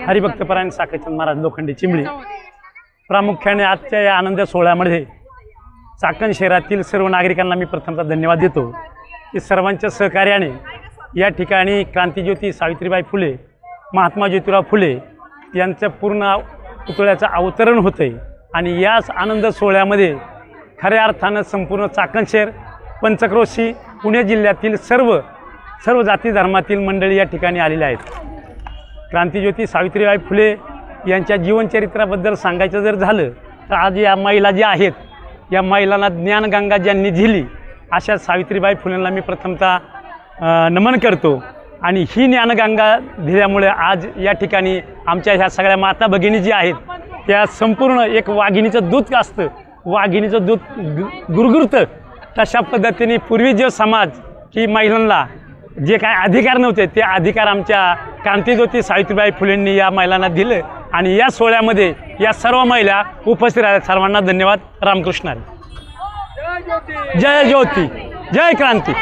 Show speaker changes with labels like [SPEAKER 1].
[SPEAKER 1] हरिभक्तपरायण साखळचंद महाराज लोखंडी चिंबळी। प्रामुख्याने आजच्या या आनंद सोहळ्यामध्ये चाकण शहरातील सर्व नागरिकांना मी प्रथमतः धन्यवाद देतो की सर्वांच्या सहकार्याने या ठिकाणी क्रांतिज्योती सावित्रीबाई फुले, महात्मा ज्योतिराव फुले यांचं पूर्ण पुतळ्याचं अवतरण होतं आहे। आणि याच आनंद सोहळ्यामध्ये खऱ्या अर्थानं संपूर्ण चाकण शहर, पंचक्रोशी, पुणे जिल्ह्यातील सर्व जाती धर्मातील मंडळी या ठिकाणी आलेले आहेत। क्रांतिज्योती सावित्रीबाई फुले यांच्या जीवनचरित्राबद्दल सांगायचं जर झालं तर आज या महिला ज्या आहेत, या महिलांना ज्ञानगंगा ज्यांनी दिली अशा सावित्रीबाई फुलेंना मी प्रथमतः नमन करतो। आणि ही ज्ञानगंगा दिल्यामुळे आज या ठिकाणी आमच्या ह्या सगळ्या माता भगिनी जी आहेत त्या संपूर्ण एक वाघिणीचं दूध असतं, वाघिणीचं दूध गुरगुरतं तशा पद्धतीने पूर्वी जो समाज की महिलांना जे काय अधिकार नव्हते ते अधिकार आमच्या क्रांतिज्योती सावित्रीबाई फुलेंनी या महिलांना दिलं। आणि या सोहळ्यामध्ये या सर्व महिला उपस्थित राहिल्या। सर्वांना धन्यवाद। रामकृष्ण हरी। जय ज्योती, जय क्रांती।